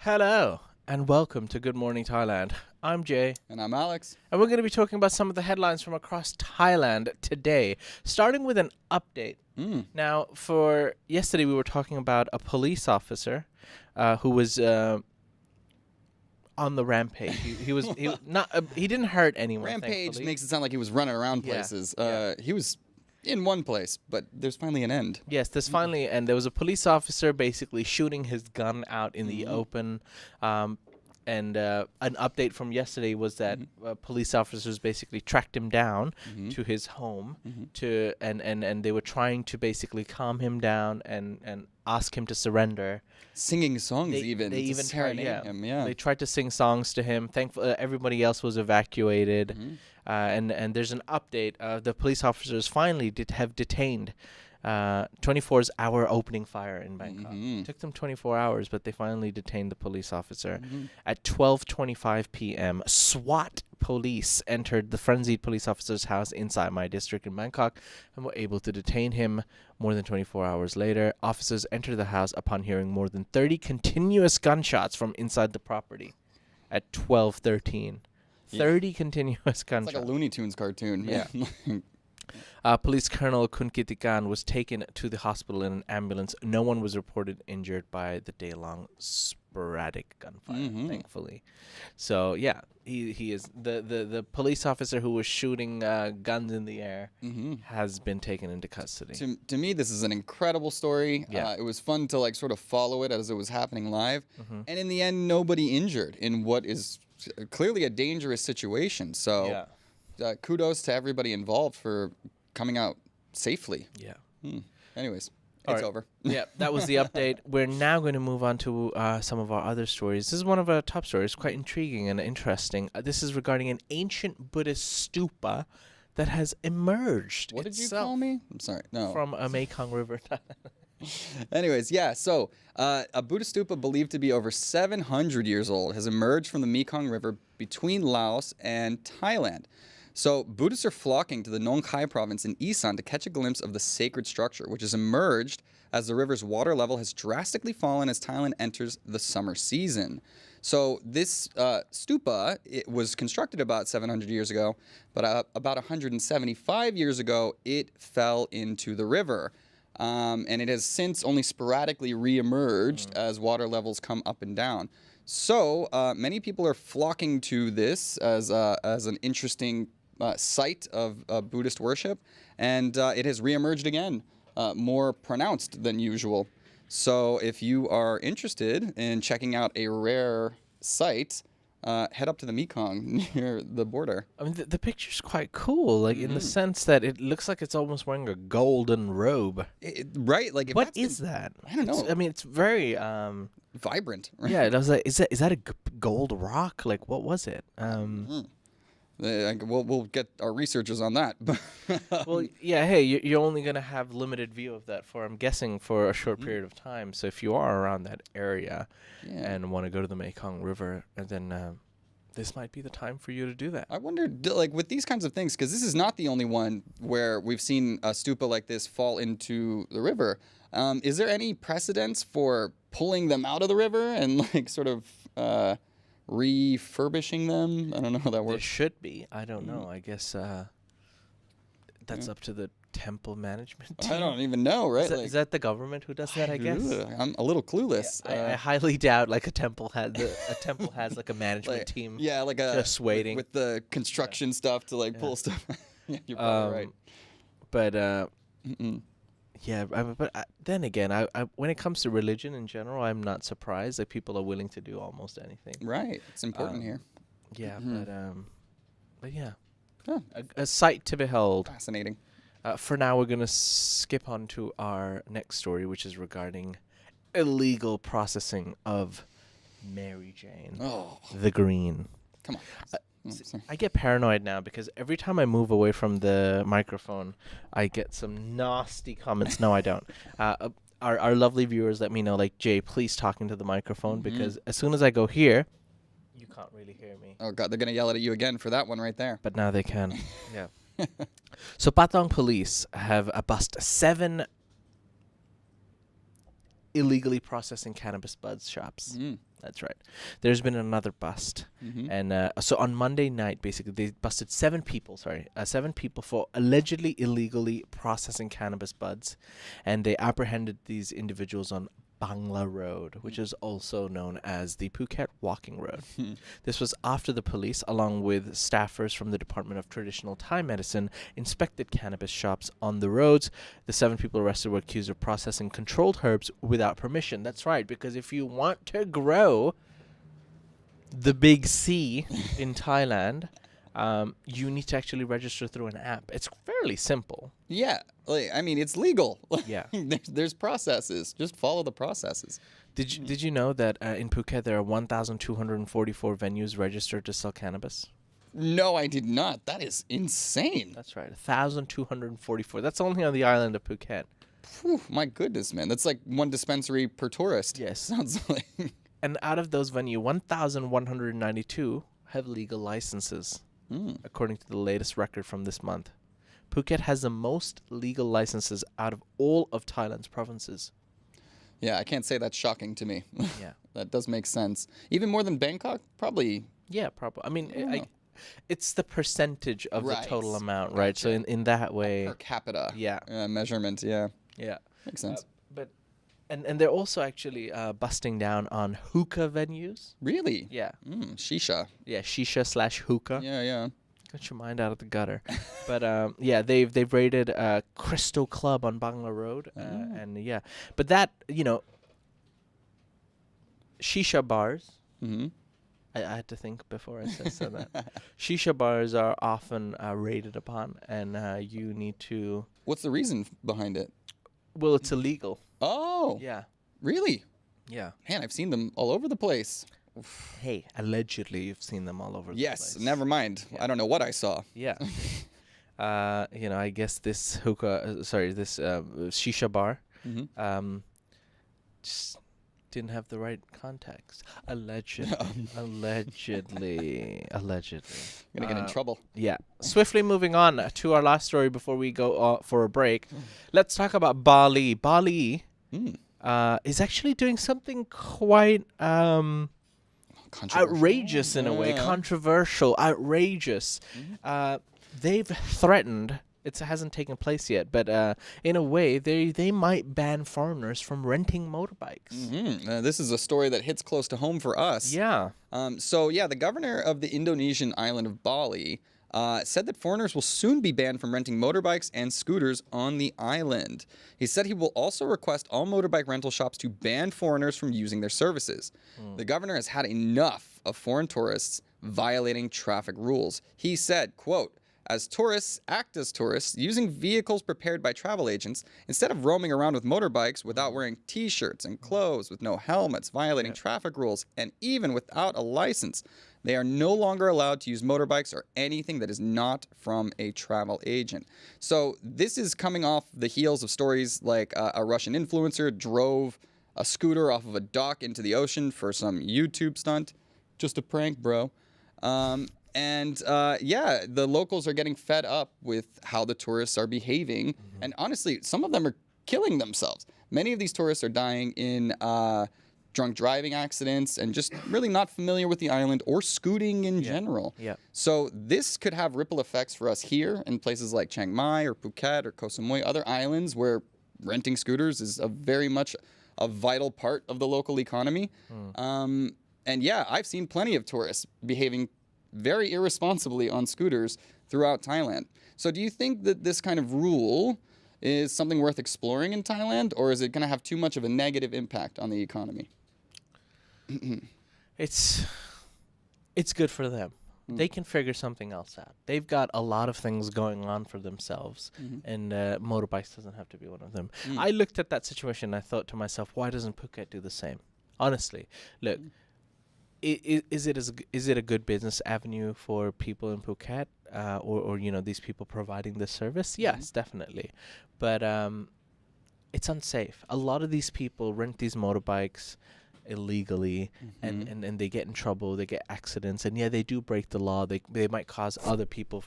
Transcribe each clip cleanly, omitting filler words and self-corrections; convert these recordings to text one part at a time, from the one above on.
Hello, and welcome to Good Morning Thailand. I'm Jay. And I'm Alex. And we're going to be talking about some of the headlines from across Thailand today, starting with an update. Now, for yesterday, we were talking about a police officer who was on the rampage. He didn't hurt anyone. Rampage thankfully. makes it sound like he was running around Yeah, places. yeah. He was in one place, but there's finally an end. Yes, there's finally, and there was a police officer basically shooting his gun out in the open. And an update from yesterday was that police officers basically tracked him down to his home and they were trying to basically calm him down and ask him to surrender. Singing songs They even. even tried, him, yeah. They tried to sing songs to him. Thankfully, everybody else was evacuated. And there's an update. The police officers finally have detained 24-hour opening fire in Bangkok. It took them 24 hours, but they finally detained the police officer. At 12:25 p.m., SWAT police entered the Frenzied police officer's house inside my district in Bangkok and were able to detain him. More than 24 hours later, officers entered the house upon hearing more than 30 continuous gunshots from inside the property. At 12:13, 30 continuous gunshots. It's like a Looney Tunes cartoon. Yeah. Police Colonel Kunkitikan was taken to the hospital in an ambulance. No one was reported injured by the day-long sporadic gunfire, thankfully. So, yeah, he is the police officer who was shooting guns in the air has been taken into custody. To me, this is an incredible story. Yeah. It was fun to sort of follow it as it was happening live. And in the end, nobody injured in what is clearly a dangerous situation. So kudos to everybody involved for coming out safely. Yeah. Anyways, All it's right. over. Yeah, that was the update. We're now going to move on to some of our other stories. This is one of our top stories, quite intriguing and interesting. This is regarding an ancient Buddhist stupa that has emerged. What did you call me? I'm sorry. No. From a Mekong River. Anyways, yeah, so a Buddhist stupa believed to be over 700 years old has emerged from the Mekong River between Laos and Thailand. So Buddhists are flocking to the Nong Khai province in Isan to catch a glimpse of the sacred structure, which has emerged as the river's water level has drastically fallen as Thailand enters the summer season. So this stupa, it was constructed about 700 years ago, but about 175 years ago, it fell into the river. And it has since only sporadically re-emerged as water levels come up and down. So many people are flocking to this as an interesting site of Buddhist worship, and it has reemerged again, more pronounced than usual. So if you are interested in checking out a rare site, head up to the Mekong near the border. I mean, the picture's quite cool, like in the sense that it looks like it's almost wearing a golden robe. Right? Like, if What is that? I don't know. I mean, it's very Vibrant. Right? yeah. I was like, is that a gold rock? Like, what was it? We'll get our researchers on that. Well, yeah. Hey, you're only gonna have limited view of that for, I'm guessing, for a short period of time. So if you are around that area and want to go to the Mekong River, then this might be the time for you to do that. I wonder, like, with these kinds of things, because this is not the only one where we've seen a stupa like this fall into the river. Is there any precedence for pulling them out of the river and, like, sort of refurbishing them? I don't know how that There works. should be. I don't know. I guess that's up to the temple management team. I don't even know, right? Is that the government who does that? I guess. I'm a little clueless. I highly doubt like a temple has like a management team. Yeah, like just waiting with the construction stuff to pull stuff. Yeah, you're probably right. But yeah, but then again, I when it comes to religion in general, I'm not surprised that people are willing to do almost anything. Right, it's important here. Yeah, but yeah, Huh. a sight to behold. Fascinating. For now, we're gonna skip on to our next story, which is regarding illegal processing of Mary Jane, the Green. Come on. I get paranoid now because every time I move away from the microphone, I get some nasty comments. No, I don't. Our lovely viewers let me know, like, Jay, please talk into the microphone because as soon as I go here, you can't really hear me. Oh, God, they're going to yell at you again for that one right there. But now they can. Yeah. So Patong Police have bust 7 illegally processing cannabis buds shops. That's right. There's been another bust. And so on Monday night, basically, they busted 7 people for allegedly illegally processing cannabis buds. And they apprehended these individuals on Bangla Road, which is also known as the Phuket Walking Road. This was after the police, along with staffers from the Department of Traditional Thai Medicine, inspected cannabis shops on the roads. The 7 people arrested were accused of processing controlled herbs without permission. That's right, because if you want to grow the big C in Thailand, you need to actually register through an app. It's fairly simple. Yeah. I mean, it's legal. Yeah. There's processes. Just follow the processes. Did you know that in Phuket there are 1,244 venues registered to sell cannabis? No, I did not. That is insane. That's right. 1,244. That's only on the island of Phuket. Whew, my goodness, man. That's like one dispensary per tourist. Yes. Sounds like. And out of those venues, 1,192 have legal licenses, according to the latest record from this month. Phuket has the most legal licenses out of all of Thailand's provinces. Yeah, I can't say that's shocking to me. Yeah. That does make sense. Even more than Bangkok? Probably. Yeah, probably. I mean, it's the percentage of Right. the total amount, right? Gotcha. So in that way. Per capita. Yeah. Measurement, yeah. Yeah. Makes sense. But and they're also actually busting down on hookah venues. Really? Yeah. Shisha. Yeah, shisha/hookah. Yeah. Get your mind out of the gutter. But yeah, they've raided Crystal Club on Bangla Road, and yeah, but that shisha bars. I had to think before I said that. Shisha bars are often raided upon, and you need to. What's the reason behind it? Well, it's illegal. Oh. Yeah. Really? Yeah. Man, I've seen them all over the place. Hey, allegedly you've seen them all over the place. Yes, never mind. Yeah. I don't know what I saw. Yeah. I guess this shisha bar, just didn't have the right context. Allegedly. Allegedly. Gonna get in trouble. Yeah. Swiftly moving on to our last story before we go for a break. Let's talk about Bali. Bali is actually doing something quite outrageous in a way, controversial, outrageous. They've threatened. It hasn't taken place yet, but in a way, they might ban foreigners from renting motorbikes. This is a story that hits close to home for us. Yeah. The governor of the Indonesian island of Bali said that foreigners will soon be banned from renting motorbikes and scooters on the island. He said he will also request all motorbike rental shops to ban foreigners from using their services. The governor has had enough of foreign tourists violating traffic rules. He said, quote, as tourists act as tourists, using vehicles prepared by travel agents, instead of roaming around with motorbikes without wearing t-shirts and clothes, with no helmets, violating traffic rules, and even without a license, they are no longer allowed to use motorbikes or anything that is not from a travel agent. So this is coming off the heels of stories like a Russian influencer drove a scooter off of a dock into the ocean for some YouTube stunt. Just a prank, bro. The locals are getting fed up with how the tourists are behaving. And honestly, some of them are killing themselves. Many of these tourists are dying in drunk driving accidents and just really not familiar with the island or scooting in general. Yeah. So this could have ripple effects for us here in places like Chiang Mai or Phuket or Koh Samui, other islands where renting scooters is very much a vital part of the local economy. I've seen plenty of tourists behaving very irresponsibly on scooters throughout Thailand. So do you think that this kind of rule is something worth exploring in Thailand, or is it going to have too much of a negative impact on the economy? It's good for them. They can figure something else out. They've got a lot of things going on for themselves, and motorbikes doesn't have to be one of them. I looked at that situation and I thought to myself, why doesn't Phuket do the same? Honestly, look, is it a good business avenue for people in Phuket, or these people providing this service? Yes, definitely, but it's unsafe. A lot of these people rent these motorbikes illegally, and they get in trouble, they get accidents, and they do break the law. They might cause other people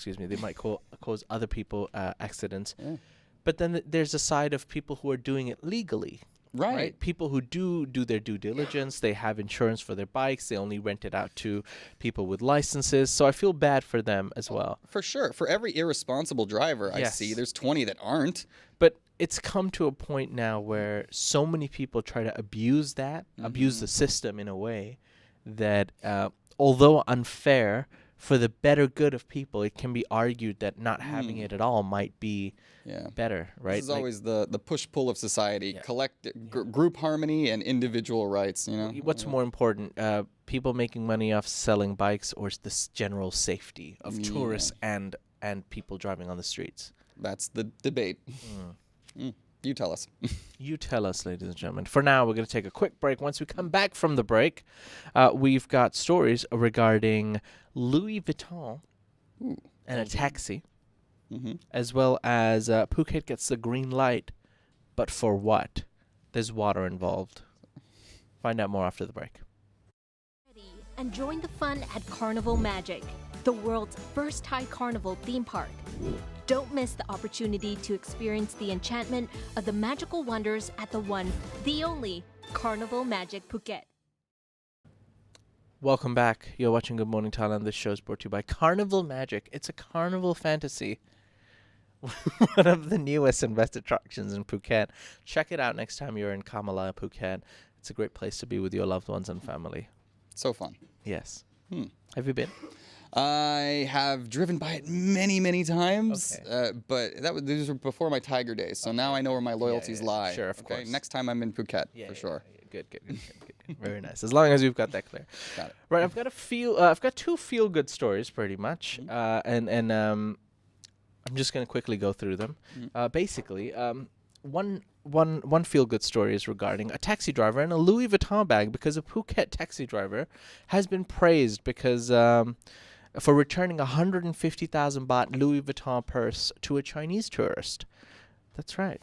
they might cause other people accidents. But then there's a side of people who are doing it legally, Right. People who do their due diligence, they have insurance for their bikes, they only rent it out to people with licenses. So I feel bad for them as well. For sure. For every irresponsible driver I see, there's 20 that aren't. But it's come to a point now where so many people try to abuse the system in a way that, although unfair, for the better good of people, it can be argued that not having it at all might be better, right? This is always the push-pull of society, group harmony and individual rights, you know? What's more important, people making money off selling bikes or this general safety of tourists and people driving on the streets? That's the debate. You tell us. You tell us, ladies and gentlemen. For now, we're going to take a quick break. Once we come back from the break, we've got stories regarding Louis Vuitton and a taxi, as well as Phuket gets the green light. But for what? There's water involved. Find out more after the break. And join the fun at Carnival Magic, the world's first Thai carnival theme park. Don't miss the opportunity to experience the enchantment of the magical wonders at the one, the only, Carnival Magic Phuket. Welcome back. You're watching Good Morning Thailand. This show is brought to you by Carnival Magic. It's a carnival fantasy. One of the newest and best attractions in Phuket. Check it out next time you're in Kamala, Phuket. It's a great place to be with your loved ones and family. So fun. Yes. Have you been? I have driven by it many, many times, but these were before my Thaiger days, so now I know where my loyalties lie. Sure, of course. Next time I'm in Phuket, for sure. Good. Very nice. As long as we've got that clear. Got it. Right, I've got two feel-good stories, pretty much, and I'm just going to quickly go through them. Basically, one feel-good story is regarding a taxi driver and a Louis Vuitton bag, because a Phuket taxi driver has been praised because for returning a 150,000 baht Louis Vuitton purse to a Chinese tourist. That's right.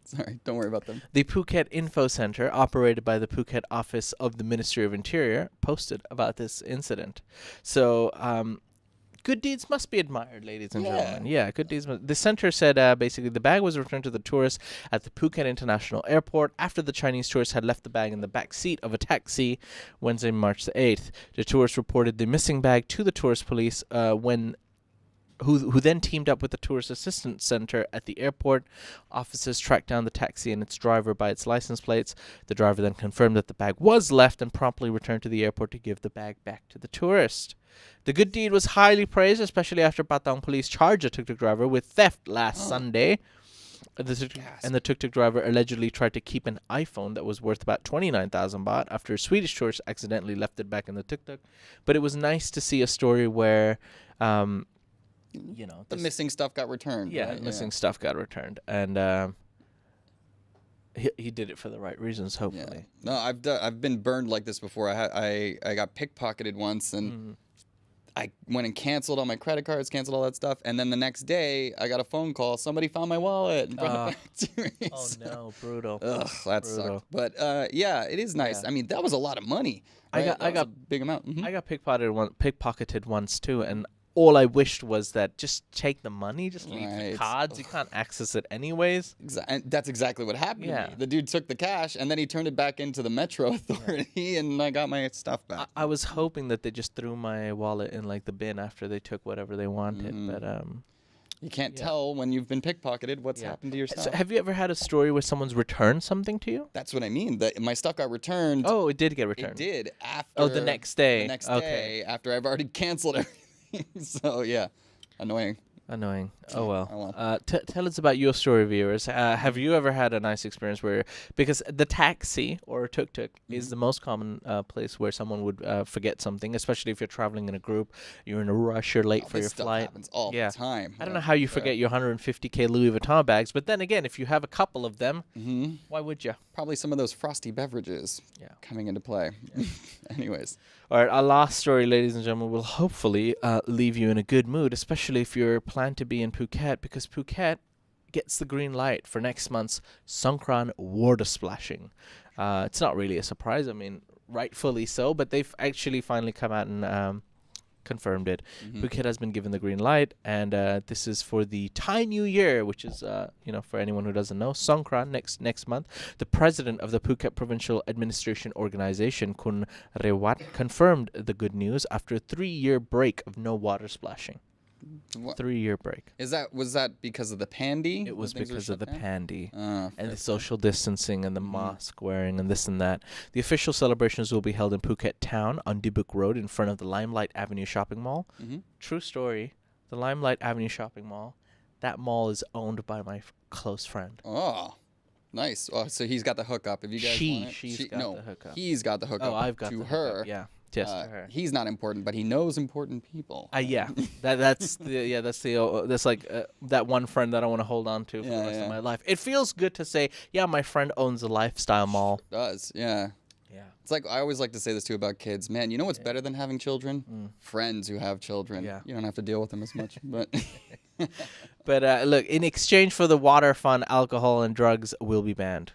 Sorry, don't worry about them. The Phuket Info Center, operated by the Phuket office of the Ministry of Interior, posted about this incident. So, good deeds must be admired, ladies and gentlemen. Yeah, good deeds. The center said basically the bag was returned to the tourist at the Phuket International Airport after the Chinese tourist had left the bag in the back seat of a taxi Wednesday, March the 8th. The tourist reported the missing bag to the tourist police who then teamed up with the Tourist Assistance Center at the airport. Officers tracked down the taxi and its driver by its license plates. The driver then confirmed that the bag was left and promptly returned to the airport to give the bag back to the tourist. The good deed was highly praised, especially after Patong Police charged a tuk-tuk driver with theft last Sunday. The tuk-tuk driver allegedly tried to keep an iPhone that was worth about 29,000 baht after a Swedish tourist accidentally left it back in the tuk-tuk. But it was nice to see a story where the missing stuff got returned. Yeah, right? missing stuff got returned, and he did it for the right reasons, hopefully. No, I've been burned like this before. I got pickpocketed once, and I went and canceled all my credit cards, canceled all that stuff, and then the next day I got a phone call. Somebody found my wallet and brought it back to me. Oh no, brutal. Ugh, that sucked. But yeah, it is nice. I mean, that was a lot of money. Right? I got a big amount. I got pickpocketed once too, and all I wished was that just take the money, just leave the cards. You can't access it anyways. And that's exactly what happened to me. The dude took the cash, and then he turned it back into the Metro Authority, and I got my stuff back. I was hoping that they just threw my wallet in like the bin after they took whatever they wanted, but you can't tell when you've been pickpocketed what's happened to your stuff. So have you ever had a story where someone's returned something to you? That's what I mean. My stuff got returned. Oh, it did get returned. It did after. Oh, the next day. The next day after I've already canceled everything. So yeah, annoying. Oh well. Tell us about your story, viewers. Have you ever had a nice experience where, because the taxi or tuk-tuk is the most common place where someone would forget something, especially if you're traveling in a group, you're in a rush, you're late for your flight. Happens all the time. I don't know how you forget your 150K Louis Vuitton bags, but then again, if you have a couple of them, why would you? Probably some of those frosty beverages coming into play. Anyways. All right, our last story, ladies and gentlemen, will hopefully leave you in a good mood, especially if you're planned to be in Phuket, because Phuket gets the green light for next month's Songkran water splashing. It's not really a surprise. I mean, rightfully so, but they've actually finally come out and confirmed it. Phuket has been given the green light, and this is for the Thai New Year, which is, for anyone who doesn't know, Songkran next month. The president of the Phuket Provincial Administration Organization, Kun Rewat, confirmed the good news after a 3-year break of no water splashing. 3-year break. Was that because of the pandy? It was because of the pandy and the social distancing and the mask wearing and this and that. The official celebrations will be held in Phuket town on Dibuk Road in front of the Limelight Avenue shopping mall. True story. The Limelight Avenue shopping mall, that mall is owned by my close friend. Oh, nice. Oh, so he's got the hookup. If you guys want it. She's got the hookup. He's got the hookup. Oh, I've got to the her. hookup. Yeah. Yes, to her. He's not important, but he knows important people. Yeah, that's like that one friend that I want to hold on to for the rest of my life. It feels good to say, yeah, my friend owns a lifestyle mall. It does, yeah. Yeah. It's like I always like to say this too about kids. Man, you know what's better than having children? Friends who have children. Yeah. You don't have to deal with them as much. But but look, in exchange for the water fund, alcohol and drugs will be banned.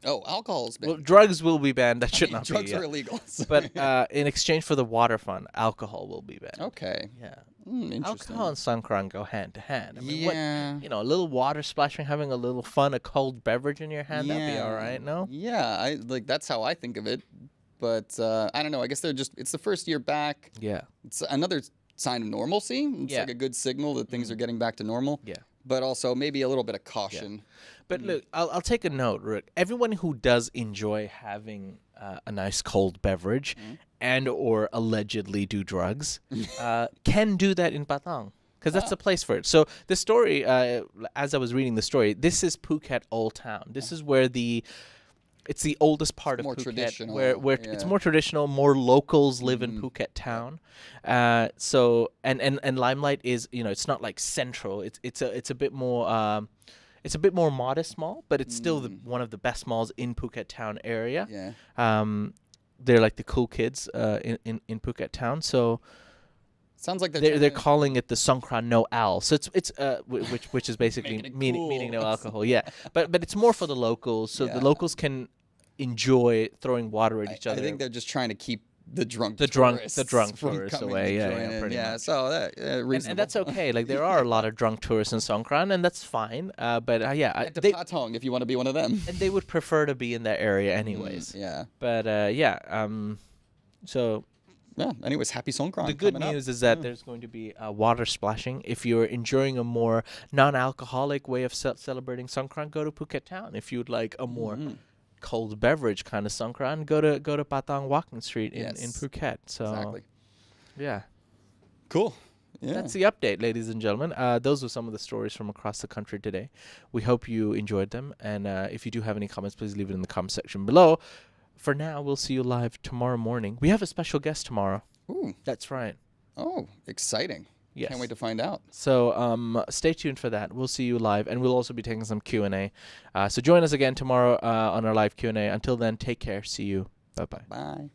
Alcohol's banned. Well, drugs will be banned. That should not be. Drugs are illegal. But in exchange for the water fund, alcohol will be banned. Okay. Yeah. Interesting. Alcohol and Songkran go hand to hand. I mean, a little water splashing, having a little fun, a cold beverage in your hand, that'd be all right, no? Yeah, that's how I think of it. But I don't know. I guess it's the first year back. Yeah. It's another sign of normalcy. It's like a good signal that things are getting back to normal. Yeah. But also maybe a little bit of caution. Yeah. But look, I'll take a note, Rick. Everyone who does enjoy having a nice cold beverage and or allegedly do drugs can do that in Patong, because that's the place for it. So the story, as I was reading the story, this is Phuket Old Town. This is where it's the oldest part of Phuket, traditional, where it's more traditional. More locals live in Phuket town. So and Limelight is, it's not like central. It's a bit more. It's a bit more modest mall, but it's still one of the best malls in Phuket town area. Yeah. They're like the cool kids in Phuket town. So sounds like they're calling it the Songkran No Al. So it's which is basically meaning no alcohol. Yeah. But it's more for the locals, so the locals can enjoy throwing water at each other. I think they're just trying to keep the drunk tourists away. Pretty much. So that and that's okay. Like there are a lot of drunk tourists in Songkran, and that's fine. But Patong if you want to be one of them. And they would prefer to be in that area anyways. Yeah. But so. Yeah. Anyways, happy Songkran. The good news is that there's going to be water splashing. If you're enjoying a more non-alcoholic way of celebrating Songkran, go to Phuket town. If you'd like a more cold beverage kind of Songkran, go to Patong Walking Street in Phuket. So exactly. Yeah. Cool. Yeah. That's the update, ladies and gentlemen. Those were some of the stories from across the country today. We hope you enjoyed them. And if you do have any comments, please leave it in the comment section below. For now, we'll see you live tomorrow morning. We have a special guest tomorrow. Ooh. That's right. Oh, exciting. Yes. Can't wait to find out. So stay tuned for that. We'll see you live, and we'll also be taking some Q&A. So join us again tomorrow on our live Q&A. Until then, take care. See you. Bye-bye. Bye.